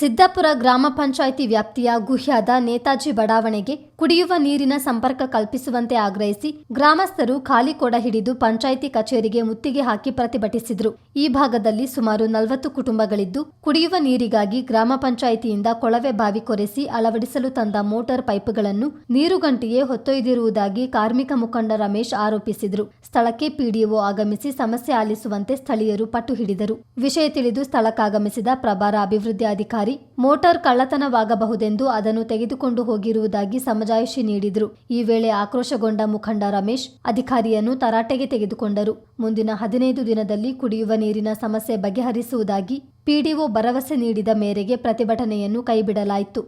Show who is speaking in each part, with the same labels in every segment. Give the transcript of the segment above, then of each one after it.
Speaker 1: ಸಿದ್ದಾಪುರ ಗ್ರಾಮ ಪಂಚಾಯಿತಿ ವ್ಯಾಪ್ತಿಯ ಗುಹ್ಯಾದ ನೇತಾಜಿ ಬಡಾವಣೆಗೆ ಕುಡಿಯುವ ನೀರಿನ ಸಂಪರ್ಕ ಕಲ್ಪಿಸುವಂತೆ ಆಗ್ರಹಿಸಿ ಗ್ರಾಮಸ್ಥರು ಖಾಲಿ ಕೊಡ ಹಿಡಿದು ಪಂಚಾಯಿತಿ ಕಚೇರಿಗೆ ಮುತ್ತಿಗೆ ಹಾಕಿ ಪ್ರತಿಭಟಿಸಿದರು. ಈ ಭಾಗದಲ್ಲಿ ಸುಮಾರು 40 ಕುಟುಂಬಗಳಿದ್ದು ಕುಡಿಯುವ ನೀರಿಗಾಗಿ ಗ್ರಾಮ ಪಂಚಾಯಿತಿಯಿಂದ ಕೊಳವೆ ಬಾವಿ ಕೊರೆಸಿ ಅಳವಡಿಸಲು ತಂದ ಮೋಟಾರ್ ಪೈಪ್ಗಳನ್ನು ನೀರುಗಂಟಿಯೇ ಹೊತ್ತೊಯ್ದಿರುವುದಾಗಿ ಕಾರ್ಮಿಕ ಮುಖಂಡ ರಮೇಶ್ ಆರೋಪಿಸಿದರು. ಸ್ಥಳಕ್ಕೆ ಪಿಡಿಒ ಆಗಮಿಸಿ ಸಮಸ್ಯೆ ಆಲಿಸುವಂತೆ ಸ್ಥಳೀಯರು ಪಟ್ಟು ಹಿಡಿದರು. ವಿಷಯ ತಿಳಿದು ಸ್ಥಳಕ್ಕಾಗಮಿಸಿದ ಪ್ರಭಾರ ಅಭಿವೃದ್ಧಿ ಅಧಿಕಾರಿ ಮೋಟಾರ್ ಕಳ್ಳತನವಾಗಬಹುದೆಂದು ಅದನ್ನು ತೆಗೆದುಕೊಂಡು ಹೋಗಿರುವುದಾಗಿ ಸಮಜಾಯಿಷಿ ನೀಡಿದರು. ಈ ವೇಳೆ ಆಕ್ರೋಶಗೊಂಡ ಮುಖಂಡ ರಮೇಶ್ ಅಧಿಕಾರಿಯನ್ನು ತರಾಟೆಗೆ ತೆಗೆದುಕೊಂಡರು. ಮುಂದಿನ 15 ದಿನದಲ್ಲಿ ಕುಡಿಯುವ ನೀರಿನ ಸಮಸ್ಯೆ ಬಗೆಹರಿಸುವುದಾಗಿ ಪಿಡಿಒ ಭರವಸೆ ನೀಡಿದ ಮೇರೆಗೆ ಪ್ರತಿಭಟನೆಯನ್ನು ಕೈಬಿಡಲಾಯಿತು.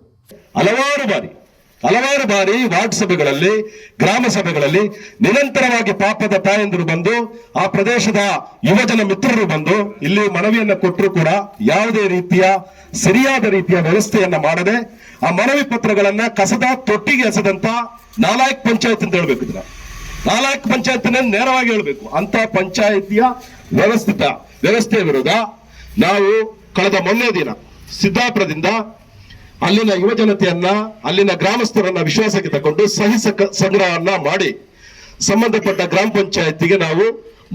Speaker 2: ಹಲವಾರು ಬಾರಿ ವಾರ್ಡ್ ಸಭೆಗಳಲ್ಲಿ, ಗ್ರಾಮ ಸಭೆಗಳಲ್ಲಿ ನಿರಂತರವಾಗಿ ಪಾಪದ ತಾಯಂದಿರು ಬಂದು, ಆ ಪ್ರದೇಶದ ಯುವಜನ ಮಿತ್ರರು ಬಂದು ಇಲ್ಲಿ ಮನವಿಯನ್ನ ಕೊಟ್ಟರು ಕೂಡ ಯಾವುದೇ ರೀತಿಯ ಸರಿಯಾದ ರೀತಿಯ ವ್ಯವಸ್ಥೆಯನ್ನ ಮಾಡದೆ ಆ ಮನವಿ ಪತ್ರಗಳನ್ನ ಕಸದ ತೊಟ್ಟಿಗೆ ಎಸೆದಂತ ನಾಲಾಯಕ್ ಪಂಚಾಯತ್ ಅಂತ ಹೇಳ್ಬೇಕು. ಇದನ್ನ ನಾಲಾಯಕ್ ಪಂಚಾಯತ್ ನೇರವಾಗಿ ಹೇಳ್ಬೇಕು. ಅಂತ ಪಂಚಾಯಿತಿಯ ವ್ಯವಸ್ಥೆಯ ವಿರುದ್ಧ ನಾವು ಕಳೆದ ಮೊನ್ನೆ ದಿನ ಸಿದ್ದಾಪುರದಿಂದ ಅಲ್ಲಿನ ಯುವಜನತೆಯನ್ನ, ಅಲ್ಲಿನ ಗ್ರಾಮಸ್ಥರನ್ನ ವಿಶ್ವಾಸಕ್ಕೆ ತಗೊಂಡು ಸಹಿ ಸಂಗ್ರಹವನ್ನ ಮಾಡಿ ಸಂಬಂಧಪಟ್ಟ ಗ್ರಾಮ ಪಂಚಾಯತಿಗೆ ನಾವು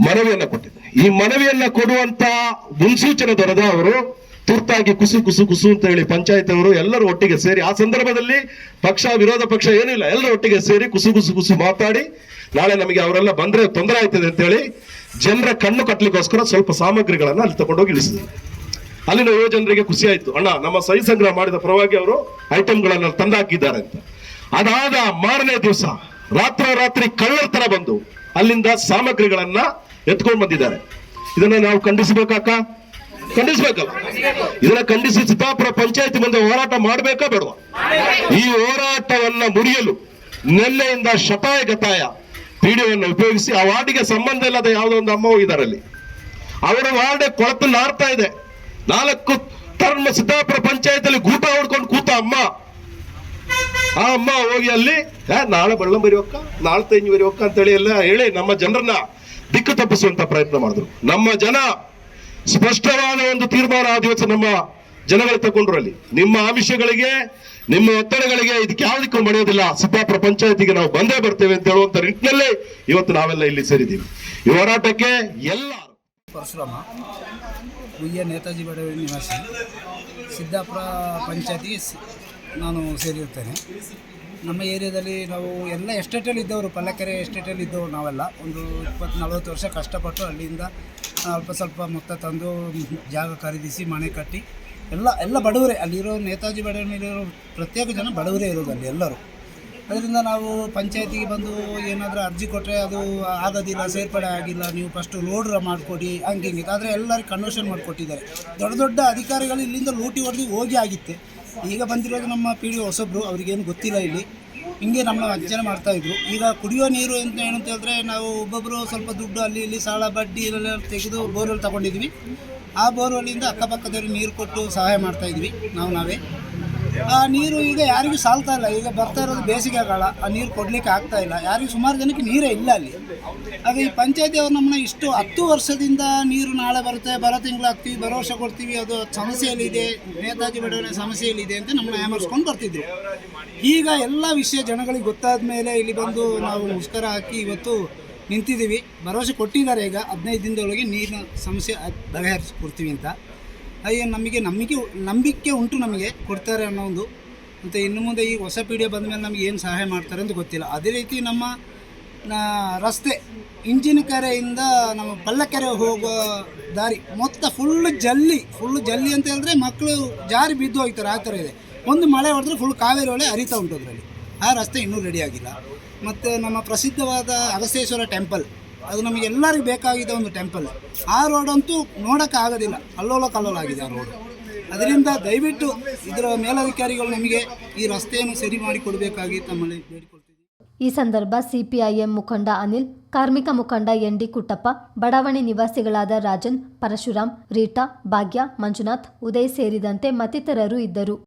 Speaker 2: ಮನವಿಯನ್ನ ಕೊಟ್ಟಿದ್ದೇವೆ. ಈ ಮನವಿಯನ್ನ ಕೊಡುವಂತ ಮುನ್ಸೂಚನೆ ದೊರೆದ ಅವರು ತುರ್ತಾಗಿ ಕುಸು ಅಂತ ಹೇಳಿ ಪಂಚಾಯತ್ ಅವರು ಎಲ್ಲರೂ ಒಟ್ಟಿಗೆ ಸೇರಿ, ಆ ಸಂದರ್ಭದಲ್ಲಿ ಪಕ್ಷ ವಿರೋಧ ಪಕ್ಷ ಏನಿಲ್ಲ, ಎಲ್ಲರೂ ಒಟ್ಟಿಗೆ ಸೇರಿ ಕುಸು ಮಾತಾಡಿ ನಾಳೆ ನಮಗೆ ಅವರೆಲ್ಲ ಬಂದ್ರೆ ತೊಂದರೆ ಆಯ್ತದೆ ಅಂತ ಹೇಳಿ ಜನರ ಕಣ್ಣು ಕಟ್ಟಲಿಕ್ಕೋಸ್ಕರ ಸ್ವಲ್ಪ ಸಾಮಗ್ರಿಗಳನ್ನ ಅಲ್ಲಿ ತಗೊಂಡೋಗಿ ಇಳಿಸಿದ್ರು. ಅಲ್ಲಿನ ಯುವಜನರಿಗೆ ಖುಷಿ ಆಯ್ತು, ಅಣ್ಣ ನಮ್ಮ ಸಹಿ ಸಂಗ್ರಹ ಮಾಡಿದ ಪರವಾಗಿ ಅವರು ಐಟಮ್ಗಳನ್ನ ತಂದಾಕಿದ್ದಾರೆ ಅಂತ. ಅದಾದ ಮಾರನೇ ದಿವಸ ರಾತ್ರಿ ಕಳ್ಳರ ತರ ಬಂದು ಅಲ್ಲಿಂದ ಸಾಮಗ್ರಿಗಳನ್ನ ಎತ್ಕೊಂಡು ಬಂದಿದ್ದಾರೆ. ಇದನ್ನ ನಾವು ಖಂಡಿಸಬೇಕಲ್ಲ? ಇದನ್ನ ಖಂಡಿಸಿ ಸಿದ್ದಾಪುರ ಪಂಚಾಯತಿ ಮುಂದೆ ಹೋರಾಟ ಮಾಡಬೇಕಾ ಬೇಡವಾ? ಈ ಹೋರಾಟವನ್ನ ಮುರಿಯಲು ನೆಲ್ಲೆಯಿಂದ ಶತಾಯ ಗತಾಯ ಪಿಡಿಒವನ್ನು ಉಪಯೋಗಿಸಿ ಆ ವಾರ್ಡಿಗೆ ಸಂಬಂಧ ಇಲ್ಲದ ಯಾವುದೋ ಒಂದು ಅಮ್ಮ ಹೋಗಿದ್ದಾರೆ. ಅಲ್ಲಿ ಅವರ ವಾರ್ಡ್ ಕೊಳತು ನಾರ್ತಾ ಇದೆ. 4 ಟರ್ಮ್ ಸಿದ್ದಾಪುರ ಪಂಚಾಯತ್ ಗೂಟ ಹೊಡ್ಕೊಂಡು ಕೂತ ಅಮ್ಮ, ಆ ಅಮ್ಮ ಹೋಗಿ ಅಲ್ಲಿ ನಾಳೆ ಬಳ್ಳ ಬರಿವಕ್ಕ, ನಾಳೆ ತೆಂಜು ಬರಿವಕ್ಕ ಅಂತೇಳಿ ಎಲ್ಲ ಹೇಳಿ ನಮ್ಮ ಜನರನ್ನ ದಿಕ್ಕು ತಪ್ಪಿಸುವಂತ ಪ್ರಯತ್ನ ಮಾಡಿದ್ರು. ನಮ್ಮ ಜನ ಸ್ಪಷ್ಟವಾದ ಒಂದು ತೀರ್ಮಾನ ಆ ದಿವಸ ನಮ್ಮ ಜನಗಳು ತಗೊಂಡ್ರು. ಅಲ್ಲಿ ನಿಮ್ಮ ಆಮಿಷಗಳಿಗೆ, ನಿಮ್ಮ ಒತ್ತಡಗಳಿಗೆ ಇದಕ್ಕೆ ಯಾವುದಕ್ಕೂ ಮಳೆಯೋದಿಲ್ಲ, ಸಿದ್ದಾಪುರ ಪಂಚಾಯತಿಗೆ ನಾವು ಬಂದೇ ಬರ್ತೇವೆ ಅಂತ ಹೇಳುವಂತ ನಿಟ್ಟಿನಲ್ಲಿ ಇವತ್ತು ನಾವೆಲ್ಲ ಇಲ್ಲಿ ಸೇರಿದ್ದೀವಿ. ಈ ಹೋರಾಟಕ್ಕೆ ಎಲ್ಲ
Speaker 3: ಪರಶುರಾಮ, ಗುಹ್ಯ ನೇತಾಜಿ ಬಡಾವಣೆ ನಿವಾಸಿ, ಸಿದ್ದಾಪುರ ಪಂಚಾಯತಿಗೆ ನಾನು ಸೇರಿರುತ್ತೇನೆ. ನಮ್ಮ ಏರಿಯಾದಲ್ಲಿ ನಾವು ಎಲ್ಲ ಎಸ್ಟೇಟಲ್ಲಿ ಇದ್ದವರು, ಪಲ್ಲಕೆರೆ ಎಸ್ಟೇಟಲ್ಲಿ ಇದ್ದವರು ನಾವೆಲ್ಲ ಒಂದು 20-40 ವರ್ಷ ಕಷ್ಟಪಟ್ಟು ಅಲ್ಲಿಂದ ಅಲ್ಪ ಸ್ವಲ್ಪ ಮೊತ್ತ ತಂದು ಜಾಗ ಖರೀದಿಸಿ ಮನೆ ಕಟ್ಟಿ ಎಲ್ಲ ಬಡವರೇ. ಅಲ್ಲಿರೋ ನೇತಾಜಿ ಬಡಾವಣೆಯಲ್ಲಿರೋ ಪ್ರತ್ಯೇಕ ಜನ ಬಡವರೇ ಇರೋದು ಅಲ್ಲಿ ಎಲ್ಲರೂ. ಅದರಿಂದ ನಾವು ಪಂಚಾಯತಿಗೆ ಬಂದು ಏನಾದರೂ ಅರ್ಜಿ ಕೊಟ್ಟರೆ ಅದು ಆಗೋದಿಲ್ಲ, ಸೇರ್ಪಡೆ ಆಗಿಲ್ಲ, ನೀವು ಫಸ್ಟು ರೋಡ್ ಮಾಡಿಕೊಡಿ ಹಂಗೆ ಆದರೆ ಎಲ್ಲರಿಗೂ ಕನ್ವರ್ಷನ್ ಮಾಡಿಕೊಟ್ಟಿದ್ದಾರೆ. ದೊಡ್ಡ ಅಧಿಕಾರಿಗಳು ಇಲ್ಲಿಂದ ಲೂಟಿ ಹೊಡೆದು ಹೋಗಿ ಆಗಿತ್ತೆ. ಈಗ ಬಂದಿರೋದು ನಮ್ಮ ಪಿಡಿಒ ಹೊಸಬ್ರು, ಅವ್ರಿಗೇನು ಗೊತ್ತಿಲ್ಲ. ಇಲ್ಲಿ ಹಿಂಗೆ ನಮ್ಮ ವಂಚನೆ ಮಾಡ್ತಾಯಿದ್ರು. ಈಗ ಕುಡಿಯೋ ನೀರು ಅಂತ ಏನಂತ ಹೇಳಿದ್ರೆ ನಾವು ಒಬ್ಬೊಬ್ಬರು ಸ್ವಲ್ಪ ದುಡ್ಡು ಅಲ್ಲಿ ಇಲ್ಲಿ ಸಾಲ ಬಡ್ಡಿ ಎಲ್ಲ ತೆಗೆದು ಬೋರ್ವೆಲ್ ತೊಗೊಂಡಿದ್ವಿ. ಆ ಬೋರ್ವೆಲ್ಲಿಂದ ಅಕ್ಕಪಕ್ಕದವ್ರಿಗೆ ನೀರು ಕೊಟ್ಟು ಸಹಾಯ ಮಾಡ್ತಾಯಿದ್ವಿ ನಾವೇ. ಆ ನೀರು ಈಗ ಯಾರಿಗೂ ಸಾಲ್ತಾ ಇಲ್ಲ. ಈಗ ಬರ್ತಾ ಇರೋದು ಬೇಸಿಗೆ ಕಾಲ, ಆ ನೀರು ಕೊಡಲಿಕ್ಕೆ ಆಗ್ತಾ ಇಲ್ಲ. ಯಾರಿಗೂ ಸುಮಾರು ಜನಕ್ಕೆ ನೀರೇ ಇಲ್ಲ ಅಲ್ಲಿ. ಆಗ ಈ ಪಂಚಾಯತಿ ಅವ್ರು ನಮ್ಮನ್ನ ಇಷ್ಟು 10 ವರ್ಷದಿಂದ ನೀರು ನಾಳೆ ಬರುತ್ತೆ, ಬರೋ ತಿಂಗಳು ಹಾಕ್ತೀವಿ, ಬರೋ ವರ್ಷ ಕೊಡ್ತೀವಿ, ಅದು ಸಮಸ್ಯೆಯಲ್ಲಿದೆ, ನೇತಾಜಿ ಬಡಾವಣೆ ಸಮಸ್ಯೆಯಲ್ಲಿದೆ ಅಂತ ನಮ್ಮನ್ನ ಯಾಮರ್ಸ್ಕೊಂಡು ಬರ್ತಿದ್ರು. ಈಗ ಎಲ್ಲ ವಿಷಯ ಜನಗಳಿಗೆ ಗೊತ್ತಾದ ಮೇಲೆ ಇಲ್ಲಿ ಬಂದು ನಾವು ಮುಷ್ಕರ ಹಾಕಿ ಇವತ್ತು ನಿಂತಿದ್ದೀವಿ. ಭರವಸೆ ಕೊಟ್ಟಿದ್ದಾರೆ ಈಗ 15 ದಿನದೊಳಗೆ ನೀರಿನ ಸಮಸ್ಯೆ ಬಗೆಹರಿಸ್ಕೊಡ್ತೀವಿ ಅಂತ. ನಮಗೆ ನಂಬಿಕೆ ಉಂಟು, ನಮಗೆ ಕೊಡ್ತಾರೆ ಅನ್ನೋ ಒಂದು. ಮತ್ತು ಇನ್ನು ಮುಂದೆ ಈ ಹೊಸ ಪೀಳಿಗೆ ಬಂದ ಮೇಲೆ ನಮಗೆ ಏನು ಸಹಾಯ ಮಾಡ್ತಾರೆ ಅಂತ ಗೊತ್ತಿಲ್ಲ. ಅದೇ ರೀತಿ ನಮ್ಮ ರಸ್ತೆ ಇಂಜಿನಕೆರೆಯಿಂದ ನಮ್ಮ ಪಲ್ಲಕೆರೆ ಹೋಗೋ ದಾರಿ ಮೊತ್ತ ಫುಲ್ ಜಲ್ಲಿ ಅಂತ ಹೇಳಿದ್ರೆ ಮಕ್ಕಳು ಜಾರಿ ಬಿದ್ದು ಹೋಗ್ತಾರೆ, ಆ ಥರ ಇದೆ. ಒಂದು ಮಳೆ ಹೊಡೆದ್ರೆ ಫುಲ್ ಕಾವೇರಿ ಹೊಳೆ ಹರಿತಾ ಉಂಟು ಅದರಲ್ಲಿ. ಆ ರಸ್ತೆ ಇನ್ನೂ ರೆಡಿಯಾಗಿಲ್ಲ. ಮತ್ತು ನಮ್ಮ ಪ್ರಸಿದ್ಧವಾದ ಅಗಸ್ತೇಶ್ವರ ಟೆಂಪಲ್, ಅದು ನಮಗೆಲ್ಲರಿಗೂ ಬೇಕಾಗಿದ್ದ ಒಂದು ಟೆಂಪಲ್. ಆ ರೋಡಂತೂ ನೋಡೋಕ್ಕಾಗೋದಿಲ್ಲ, ಕಲ್ಲೋಲ ಆಗಿದೆ ಆ ರೋಡು. ಅದರಿಂದ ದಯವಿಟ್ಟು ಇದರ ಮೇಲಧಿಕಾರಿಗಳು ನಮಗೆ ಈ ರಸ್ತೆಯನ್ನು ಸರಿ ಮಾಡಿಕೊಡಬೇಕಾಗಿ ತಮ್ಮಲ್ಲಿ ಬೇಡಿಕೊಳ್ತೀವಿ.
Speaker 1: ಈ ಸಂದರ್ಭ ಸಿಪಿಐಎಂ ಮುಖಂಡ ಅನಿಲ್, ಕಾರ್ಮಿಕ ಮುಖಂಡ ಎನ್.ಡಿ. ಕುಟ್ಟಪ್ಪ, ಬಡಾವಣೆ ನಿವಾಸಿಗಳಾದ ರಾಜನ್, ಪರಶುರಾಮ್, ರೀಟಾ, ಭಾಗ್ಯ, ಮಂಜುನಾಥ್, ಉದಯ್ ಸೇರಿದಂತೆ ಮತ್ತಿತರರು ಇದ್ದರು.